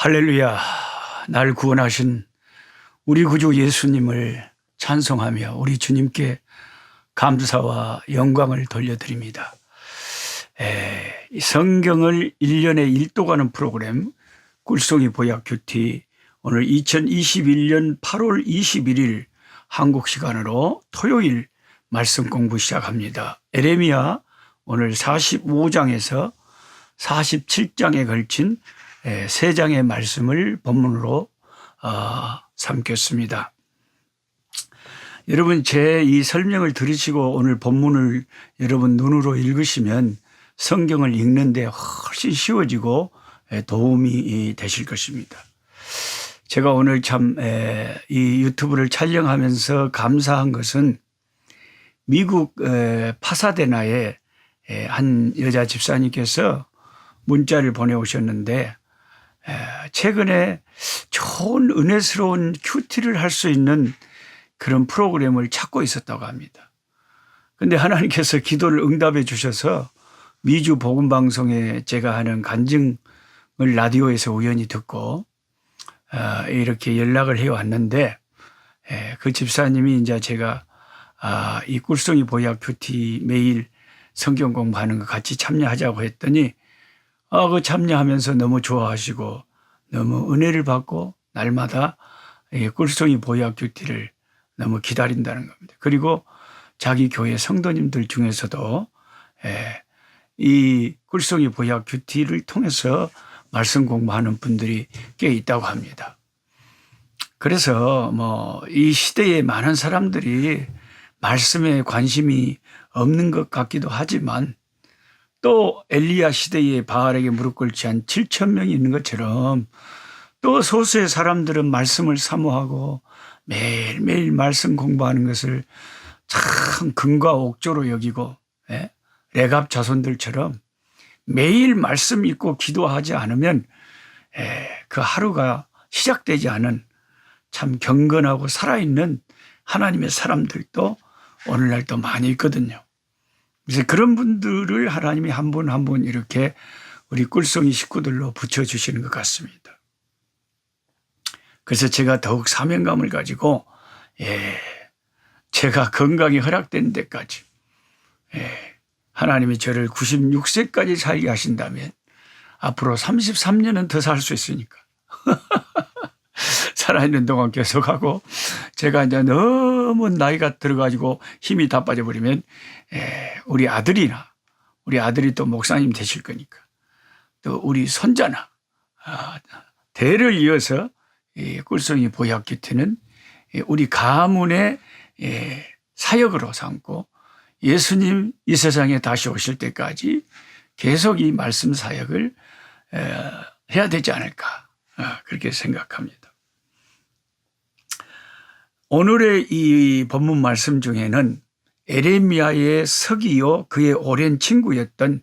할렐루야. 날 구원하신 우리 구주 예수님을 찬송하며 우리 주님께 감사와 영광을 돌려드립니다. 이 성경을 1년에 1독하는 프로그램 꿀송이 보약 큐티, 오늘 2021년 8월 21일 한국 시간으로 토요일 말씀 공부 시작합니다. 에레미야 오늘 45장에서 47장에 걸친 세 장의 말씀을 본문으로 삼겠습니다. 여러분, 제 이 설명을 들으시고 오늘 본문을 여러분 눈으로 읽으시면 성경을 읽는데 훨씬 쉬워지고 도움이 되실 것입니다. 제가 오늘 참 이 유튜브를 촬영하면서 감사한 것은 미국 파사데나에 한 여자 집사님께서 문자를 보내오셨는데 최근에 좋은 은혜스러운 큐티를 할 수 있는 그런 프로그램을 찾고 있었다고 합니다. 그런데 하나님께서 기도를 응답해 주셔서 미주 복음방송에 제가 하는 간증을 라디오에서 우연히 듣고 이렇게 연락을 해왔는데 그 집사님이 이제 제가 이 꿀송이 보약 큐티 매일 성경 공부하는 거 같이 참여하자고 했더니 그 참여하면서 너무 좋아하시고 너무 은혜를 받고 날마다 꿀송이 보약 큐티를 너무 기다린다는 겁니다. 그리고 자기 교회 성도님들 중에서도 이 꿀송이 보약 큐티를 통해서 말씀 공부하는 분들이 꽤 있다고 합니다. 그래서 이 시대에 많은 사람들이 말씀에 관심이 없는 것 같기도 하지만 또 엘리야 시대에 바알에게 무릎 꿇지 한 7,000명이 있는 것처럼 또 소수의 사람들은 말씀을 사모하고 매일매일 말씀 공부하는 것을 참 금과 옥조로 여기고 레갑 자손들처럼 매일 말씀 읽고 기도하지 않으면 그 하루가 시작되지 않은 참 경건하고 살아있는 하나님의 사람들도 오늘날도 많이 있거든요. 그래서 그런 분들을 하나님이 한 분 한 분 이렇게 우리 꿀송이 식구들로 붙여주시는 것 같습니다. 그래서 제가 더욱 사명감을 가지고 제가 건강이 허락된 데까지 하나님이 저를 96세까지 살게 하신다면 앞으로 33년은 더 살 수 있으니까 살아있는 동안 계속하고 제가 이제 너무 나이가 들어가지고 힘이 다 빠져버리면 우리 아들이 또 목사님 되실 거니까 또 우리 손자나 대를 이어서 이 꿀송이 보약 큐티는 우리 가문의 사역으로 삼고 예수님 이 세상에 다시 오실 때까지 계속 이 말씀 사역을 해야 되지 않을까 그렇게 생각합니다. 오늘의 이 본문 말씀 중에는 에레미야의 서기요 그의 오랜 친구였던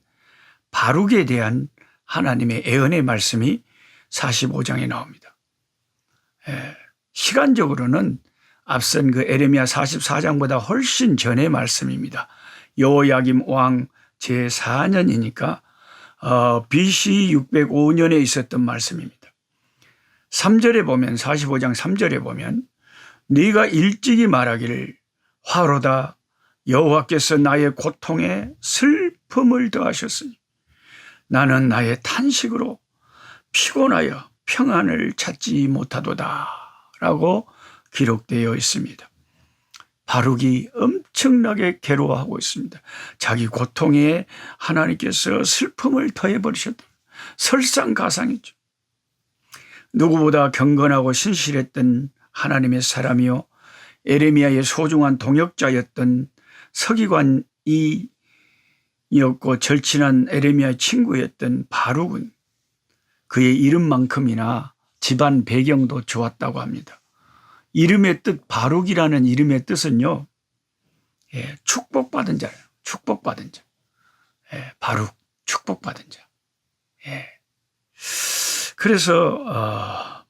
바룩에 대한 하나님의 애언의 말씀이 45장에 나옵니다. 시간적으로는 앞선 그 에레미야 44장보다 훨씬 전의 말씀입니다. 여호야김 왕 제4년이니까 BC 605년에 있었던 말씀입니다. 3절에 보면 45장 3절에 보면 네가 일찍이 말하기를 화로다 여호와께서 나의 고통에 슬픔을 더하셨으니 나는 나의 탄식으로 피곤하여 평안을 찾지 못하도다 라고 기록되어 있습니다. 바룩이 엄청나게 괴로워하고 있습니다. 자기 고통에 하나님께서 슬픔을 더해버리셨다. 설상가상이죠. 누구보다 경건하고 신실했던 하나님의 사람이요 에레미야의 소중한 동역자였던 서기관이었고 절친한 에레미야의 친구였던 바룩은 그의 이름만큼이나 집안 배경도 좋았다고 합니다. 이름의 뜻 바룩이라는 이름의 뜻은요 축복받은 자예요. 축복받은 자. 바룩 축복받은 자. 그래서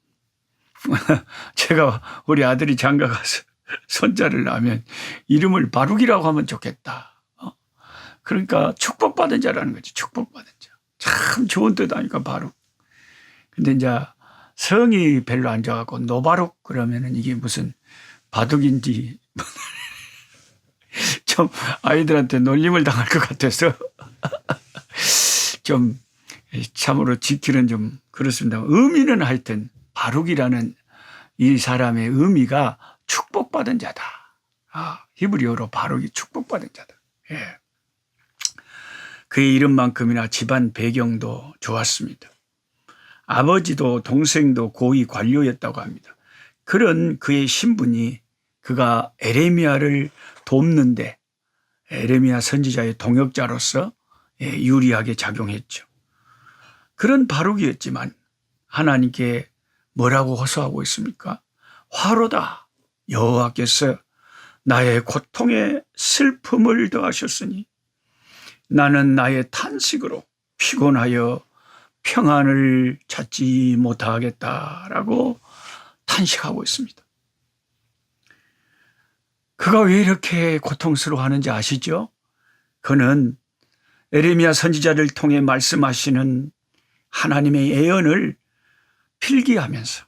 제가 우리 아들이 장가 가서 손자를 낳으면 이름을 바룩이라고 하면 좋겠다. 그러니까 축복받은 자라는 거지. 축복받은 자. 참 좋은 뜻 아니까 바룩. 근데 이제 성이 별로 안 좋아갖고 노바룩 그러면은 이게 무슨 바둑인지 좀 아이들한테 놀림을 당할 것 같아서 좀 참으로 지키는 좀 그렇습니다. 의미는 하여튼 바룩이라는 이 사람의 의미가 축복받은 자다. 히브리어로 바룩이 축복받은 자다. 예. 그의 이름만큼이나 집안 배경도 좋았습니다. 아버지도 동생도 고위 관료였다고 합니다. 그런 그의 신분이 그가 에레미야를 돕는데 에레미야 선지자의 동역자로서 유리하게 작용했죠. 그런 바룩이었지만 하나님께 뭐라고 호소하고 있습니까? 화로다. 여호와께서 나의 고통에 슬픔을 더하셨으니 나는 나의 탄식으로 피곤하여 평안을 찾지 못하겠다라고 탄식하고 있습니다. 그가 왜 이렇게 고통스러워하는지 아시죠? 그는 에레미야 선지자를 통해 말씀하시는 하나님의 예언을 필기하면서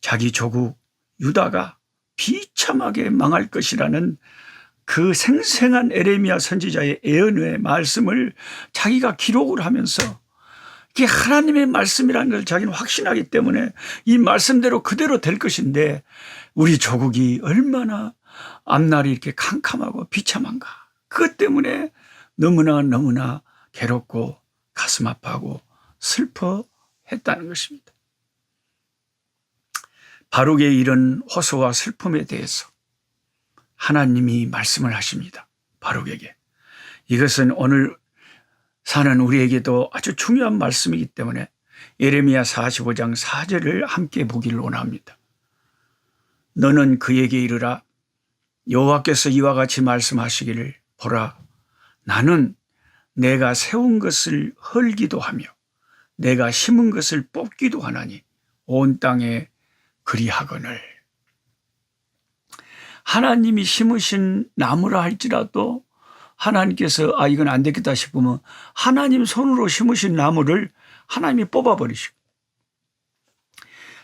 자기 조국 유다가 비참하게 망할 것이라는 그 생생한 에레미야 선지자의 예언의 말씀을 자기가 기록을 하면서 이게 하나님의 말씀이라는 걸 자기는 확신하기 때문에 이 말씀대로 그대로 될 것인데 우리 조국이 얼마나 앞날이 이렇게 캄캄하고 비참한가. 그것 때문에 너무나 괴롭고 가슴 아파하고 슬퍼했다는 것입니다. 바룩의 이런 호소와 슬픔에 대해서 하나님이 말씀을 하십니다. 바룩에게. 이것은 오늘 사는 우리에게도 아주 중요한 말씀이기 때문에 예레미야 45장 4절을 함께 보기를 원합니다. 너는 그에게 이르라 여호와께서 이와 같이 말씀하시기를 보라 나는 내가 세운 것을 헐기도 하며 내가 심은 것을 뽑기도 하나니 온 땅에 그리하거늘. 하나님이 심으신 나무라 할지라도 하나님께서 이건 안 되겠다 싶으면 하나님 손으로 심으신 나무를 하나님이 뽑아버리시고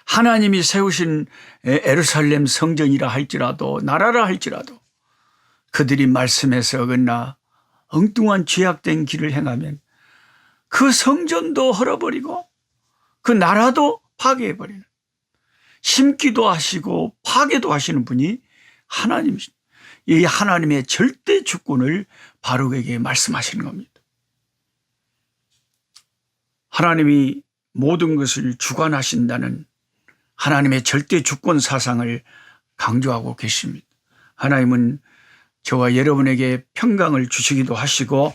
하나님이 세우신 예루살렘 성전이라 할지라도 나라라 할지라도 그들이 말씀에서 어긋나 엉뚱한 죄악된 길을 행하면 그 성전도 헐어버리고 그 나라도 파괴해버리는 심기도 하시고 파괴도 하시는 분이 하나님이십니다. 이 하나님의 절대 주권을 바룩에게 말씀하시는 겁니다. 하나님이 모든 것을 주관하신다는 하나님의 절대 주권 사상을 강조하고 계십니다. 하나님은 저와 여러분에게 평강을 주시기도 하시고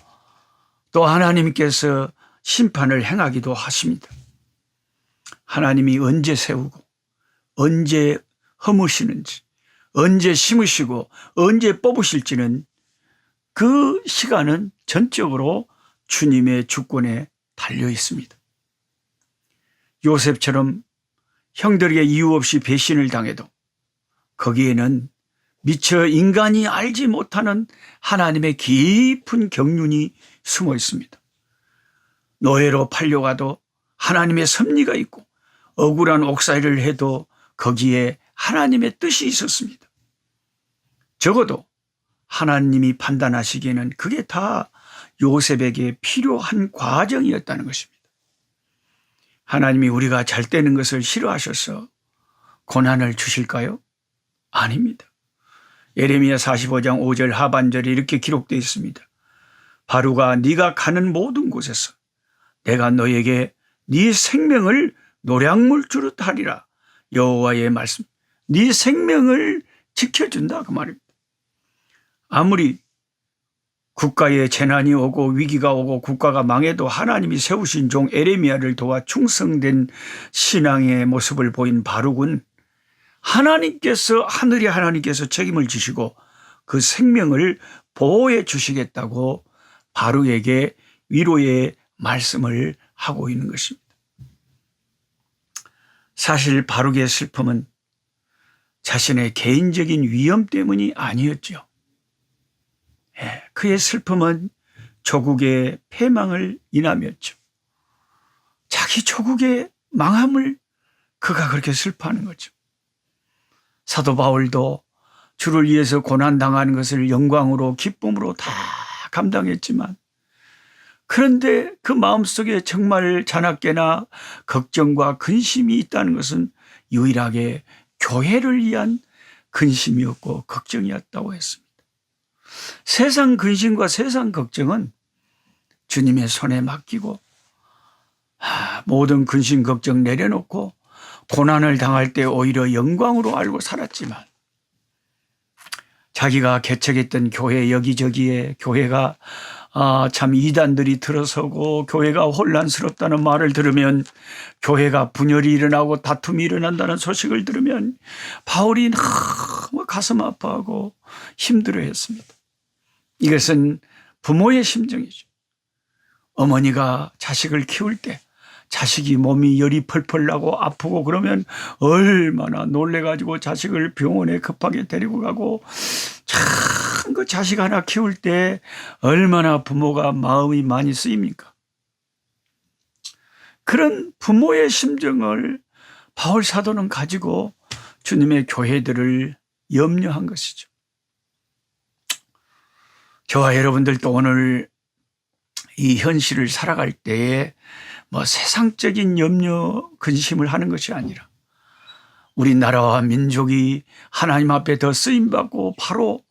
또 하나님께서 심판을 행하기도 하십니다. 하나님이 언제 세우고 언제 허무시는지 언제 심으시고 언제 뽑으실지는 그 시간은 전적으로 주님의 주권에 달려 있습니다. 요셉처럼 형들에게 이유 없이 배신을 당해도 거기에는 미처 인간이 알지 못하는 하나님의 깊은 경륜이 숨어 있습니다. 노예로 팔려가도 하나님의 섭리가 있고 억울한 옥살이를 해도 거기에 하나님의 뜻이 있었습니다. 적어도 하나님이 판단하시기에는 그게 다 요셉에게 필요한 과정이었다는 것입니다. 하나님이 우리가 잘 되는 것을 싫어하셔서 고난을 주실까요? 아닙니다. 예레미야 45장 5절 하반절에 이렇게 기록되어 있습니다. 바루가 네가 가는 모든 곳에서 내가 너에게 네 생명을 노량물 주릇 하리라. 여호와의 말씀. 네 생명을 지켜준다 그 말입니다. 아무리 국가에 재난이 오고 위기가 오고 국가가 망해도 하나님이 세우신 종 에레미야를 도와 충성된 신앙의 모습을 보인 바룩은 하늘의 하나님께서 책임을 지시고 그 생명을 보호해 주시겠다고 바룩에게 위로의 말씀을 하고 있는 것입니다. 사실 바룩의 슬픔은 자신의 개인적인 위험 때문이 아니었죠. 그의 슬픔은 조국의 패망을 인하였죠. 자기 조국의 망함을 그가 그렇게 슬퍼하는 거죠. 사도 바울도 주를 위해서 고난당하는 것을 영광으로 기쁨으로 다 감당했지만, 그런데 그 마음속에 정말 자나깨나 걱정과 근심이 있다는 것은 유일하게 교회를 위한 근심이었고 걱정이었다고 했습니다. 세상 근심과 세상 걱정은 주님의 손에 맡기고 모든 근심 걱정 내려놓고 고난을 당할 때 오히려 영광으로 알고 살았지만, 자기가 개척했던 교회 여기저기에 교회가 참 이단들이 들어서고 교회가 혼란스럽다는 말을 들으면, 교회가 분열이 일어나고 다툼이 일어난다는 소식을 들으면 바울이 너무 가슴 아파하고 힘들어했습니다. 이것은 부모의 심정이죠. 어머니가 자식을 키울 때 자식이 몸이 열이 펄펄 나고 아프고 그러면 얼마나 놀래가지고 자식을 병원에 급하게 데리고 가고, 참 그 자식 하나 키울 때 얼마나 부모가 마음이 많이 쓰입니까? 그런 부모의 심정을 바울 사도는 가지고 주님의 교회들을 염려한 것이죠. 저와 여러분들도 오늘 이 현실을 살아갈 때에 세상적인 염려, 근심을 하는 것이 아니라 우리나라와 민족이 하나님 앞에 더 쓰임받고 바로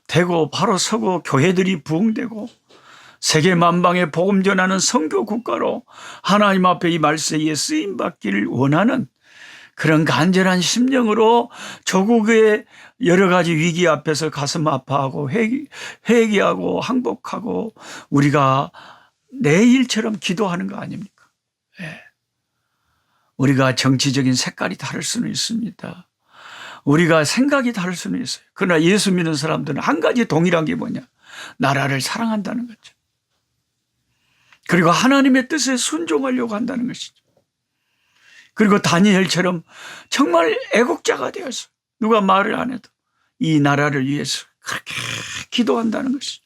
되고 바로 서고 교회들이 부흥되고 세계 만방에 복음 전하는 선교 국가로 하나님 앞에 이 말세에 쓰임받기를 원하는 그런 간절한 심령으로 조국의 여러 가지 위기 앞에서 가슴 아파하고 회개하고 항복하고 우리가 내일처럼 기도하는 거 아닙니까? 네. 우리가 정치적인 색깔이 다를 수는 있습니다. 우리가 생각이 다를 수는 있어요. 그러나 예수 믿는 사람들은 한 가지 동일한 게 뭐냐? 나라를 사랑한다는 거죠. 그리고 하나님의 뜻에 순종하려고 한다는 것이죠. 그리고 다니엘처럼 정말 애국자가 되어서 누가 말을 안 해도 이 나라를 위해서 그렇게 기도한다는 것이죠.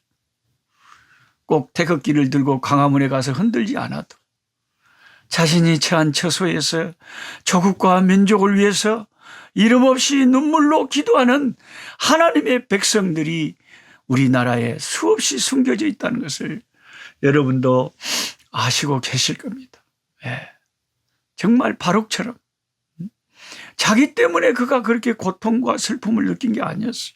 꼭 태극기를 들고 광화문에 가서 흔들지 않아도 자신이 처한 처소에서 조국과 민족을 위해서 이름 없이 눈물로 기도하는 하나님의 백성들이 우리나라에 수없이 숨겨져 있다는 것을 여러분도 아시고 계실 겁니다. 네. 정말 바룩처럼 자기 때문에 그가 그렇게 고통과 슬픔을 느낀 게 아니었어요.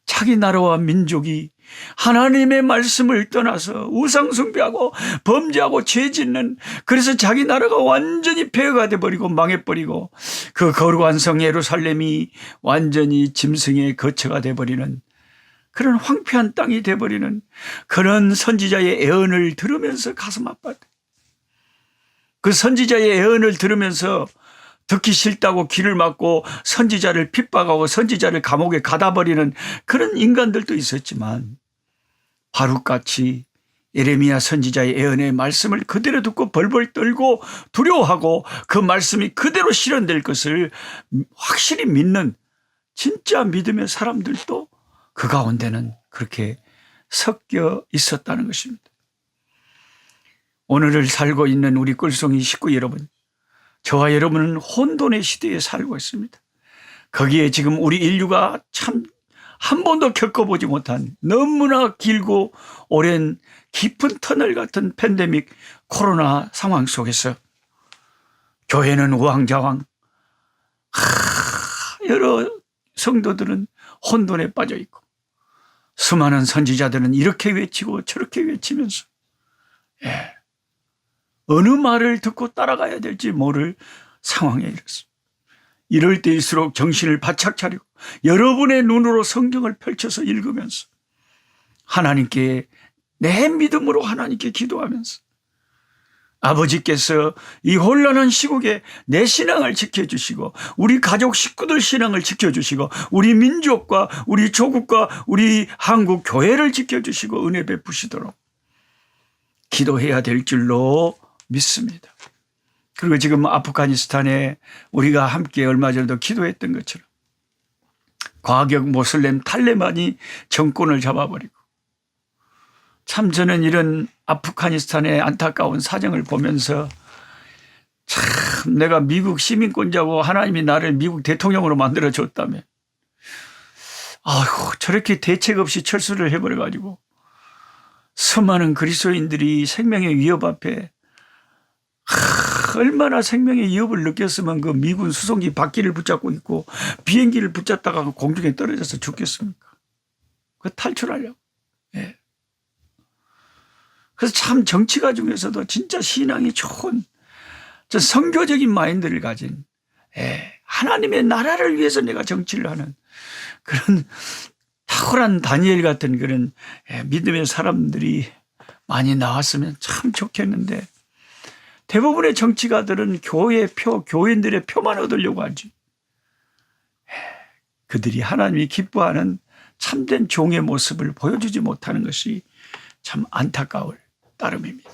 자기 나라와 민족이 하나님의 말씀을 떠나서 우상숭배하고 범죄하고 죄짓는, 그래서 자기 나라가 완전히 폐허가 돼버리고 망해버리고 그 거룩한 성 예루살렘이 완전히 짐승의 거처가 돼버리는 그런 황폐한 땅이 돼버리는 그런 선지자의 애언을 들으면서 가슴 아팠다. 그 선지자의 애언을 들으면서 듣기 싫다고 귀를 막고 선지자를 핍박하고 선지자를 감옥에 가다버리는 그런 인간들도 있었지만, 바룩같이 예레미야 선지자의 애언의 말씀을 그대로 듣고 벌벌 떨고 두려워하고 그 말씀이 그대로 실현될 것을 확실히 믿는 진짜 믿음의 사람들도 그 가운데는 그렇게 섞여 있었다는 것입니다. 오늘을 살고 있는 우리 꿀송이 식구 여러분, 저와 여러분은 혼돈의 시대에 살고 있습니다. 거기에 지금 우리 인류가 참 한 번도 겪어보지 못한 너무나 길고 오랜 깊은 터널 같은 팬데믹 코로나 상황 속에서 교회는 우왕좌왕, 여러 성도들은 혼돈에 빠져 있고 수많은 선지자들은 이렇게 외치고 저렇게 외치면서 어느 말을 듣고 따라가야 될지 모를 상황에 이르렀습니다. 이럴 때일수록 정신을 바짝 차리고 여러분의 눈으로 성경을 펼쳐서 읽으면서 하나님께 내 믿음으로 하나님께 기도하면서 아버지께서 이 혼란한 시국에 내 신앙을 지켜주시고 우리 가족 식구들 신앙을 지켜주시고 우리 민족과 우리 조국과 우리 한국 교회를 지켜주시고 은혜 베푸시도록 기도해야 될 줄로 믿습니다. 그리고 지금 아프가니스탄에 우리가 함께 얼마 전에도 기도했던 것처럼 과격 모슬렘 탈레반이 정권을 잡아버리고, 참 저는 이런 아프가니스탄의 안타까운 사정을 보면서 참 참 내가 미국 시민권자고 하나님이 나를 미국 대통령으로 만들어줬다며. 아이고, 저렇게 대책 없이 철수를 해버려가지고 수많은 그리스도인들이 생명의 위협 앞에 얼마나 생명의 위협을 느꼈으면 그 미군 수송기 바퀴를 붙잡고 있고 비행기를 붙잡다가 공중에 떨어져서 죽겠습니까? 그 탈출하려고. 예. 그래서 참 정치가 중에서도 진짜 신앙이 좋은 선교적인 마인드를 가진, 하나님의 나라를 위해서 내가 정치를 하는 그런 탁월한 다니엘 같은 그런 믿음의 사람들이 많이 나왔으면 참 좋겠는데, 대부분의 정치가들은 교회의 표, 교인들의 표만 얻으려고 하지. 그들이 하나님이 기뻐하는 참된 종의 모습을 보여주지 못하는 것이 참 안타까울 따름입니다.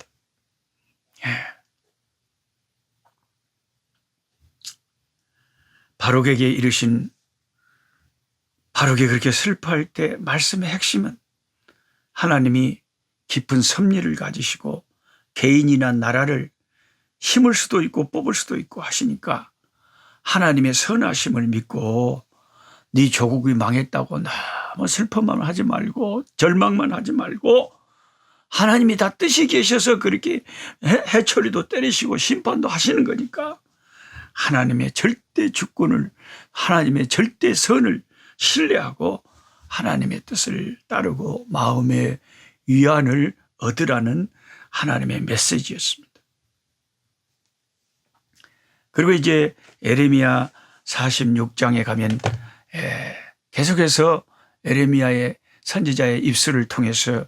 바룩에게 이르신, 바룩이 그렇게 슬퍼할 때 말씀의 핵심은 하나님이 깊은 섭리를 가지시고 개인이나 나라를 심을 수도 있고 뽑을 수도 있고 하시니까 하나님의 선하심을 믿고 네 조국이 망했다고 너무 슬퍼만 하지 말고 절망만 하지 말고 하나님이 다 뜻이 계셔서 그렇게 해초리도 때리시고 심판도 하시는 거니까 하나님의 절대 주권을, 하나님의 절대 선을 신뢰하고 하나님의 뜻을 따르고 마음의 위안을 얻으라는 하나님의 메시지였습니다. 그리고 이제 예레미야 46장에 가면 계속해서 예레미야의 선지자의 입술을 통해서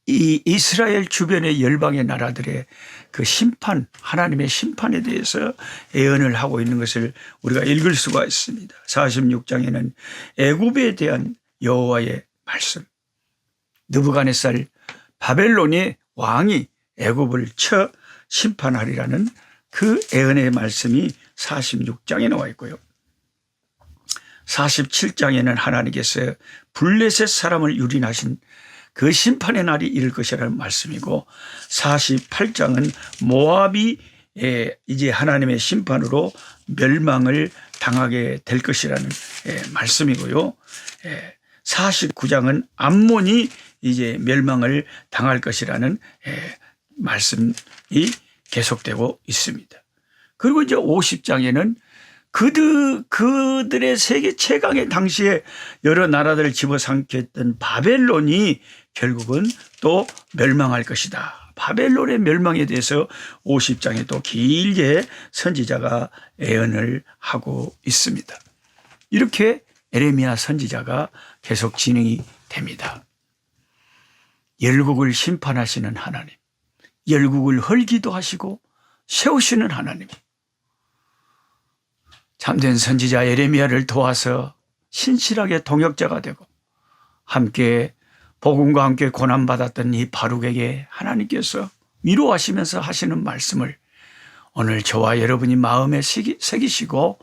이 이스라엘 주변의 열방의 나라들의 그 심판, 하나님의 심판에 대해서 예언을 하고 있는 것을 우리가 읽을 수가 있습니다. 46장에는 애굽에 대한 여호와의 말씀, 느부갓네살 바벨론의 왕이 애굽을 쳐 심판하리라는 그 예언의 말씀이 46장에 나와 있고요. 47장에는 하나님께서 블레셋 사람을 유린하신 그 심판의 날이 이를 것이라는 말씀이고, 48장은 모압이 이제 하나님의 심판으로 멸망을 당하게 될 것이라는 말씀이고요. 49장은 암몬이 이제 멸망을 당할 것이라는 말씀이 계속되고 있습니다. 그리고 이제 50장에는 그들의 세계 최강의 당시에 여러 나라들을 집어삼켰던 바벨론이 결국은 또 멸망할 것이다. 바벨론의 멸망에 대해서 50장에 또 길게 선지자가 예언을 하고 있습니다. 이렇게 예레미야 선지자가 계속 진행이 됩니다. 열국을 심판하시는 하나님, 열국을 헐기도 하시고 세우시는 하나님, 참된 선지자 예레미야를 도와서 신실하게 동역자가 되고 함께 복음과 함께 고난받았던 이 바룩에게 하나님께서 위로하시면서 하시는 말씀을 오늘 저와 여러분이 마음에 새기시고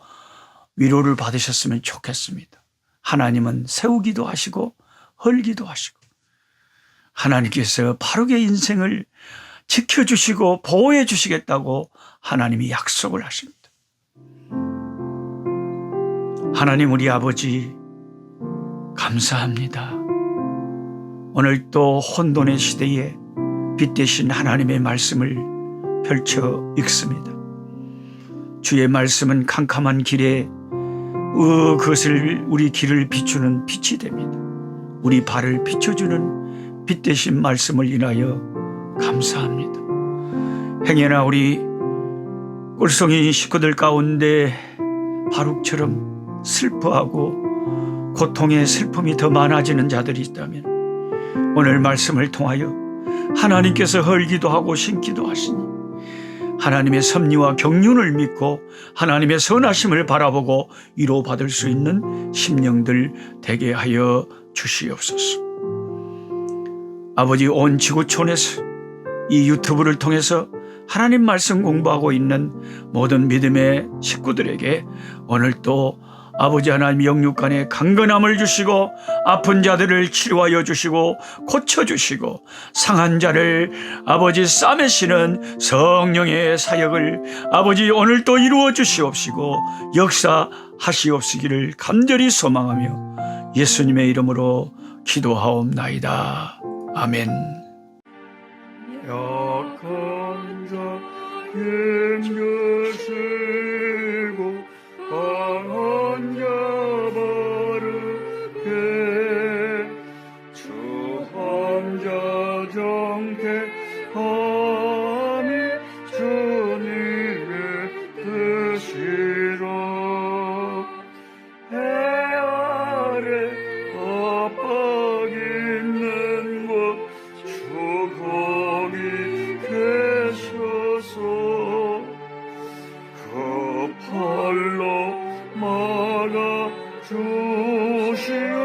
위로를 받으셨으면 좋겠습니다. 하나님은 세우기도 하시고 헐기도 하시고 하나님께서 바룩의 인생을 지켜주시고 보호해 주시겠다고 하나님이 약속을 하십니다. 하나님 우리 아버지 감사합니다. 오늘 또 혼돈의 시대에 빛 대신 하나님의 말씀을 펼쳐 읽습니다. 주의 말씀은 캄캄한 길에 그것을 우리 길을 비추는 빛이 됩니다. 우리 발을 비춰주는 빛 대신 말씀을 인하여 감사합니다. 행여나 우리 꿀송이 식구들 가운데 바룩처럼 슬퍼하고 고통의 슬픔이 더 많아지는 자들이 있다면 오늘 말씀을 통하여 하나님께서 헐기도 하고 심기도 하시니 하나님의 섭리와 경륜을 믿고 하나님의 선하심을 바라보고 위로받을 수 있는 심령들 되게 하여 주시옵소서. 아버지, 온 지구촌에서 이 유튜브를 통해서 하나님 말씀 공부하고 있는 모든 믿음의 식구들에게 오늘 또 아버지 하나님 영육간에 강건함을 주시고 아픈 자들을 치료하여 주시고 고쳐주시고 상한 자를 아버지 싸매시는 성령의 사역을 아버지 오늘 또 이루어 주시옵시고 역사하시옵시기를 간절히 소망하며 예수님의 이름으로 기도하옵나이다. 아멘. 약한 자 힘주시고 강한 자 바르게 주한 자 정케함이 주님의 뜻이라. 해 아래 압박 있는 곳 주 거기 계셔서 그 팔로 막아 주시옵소서.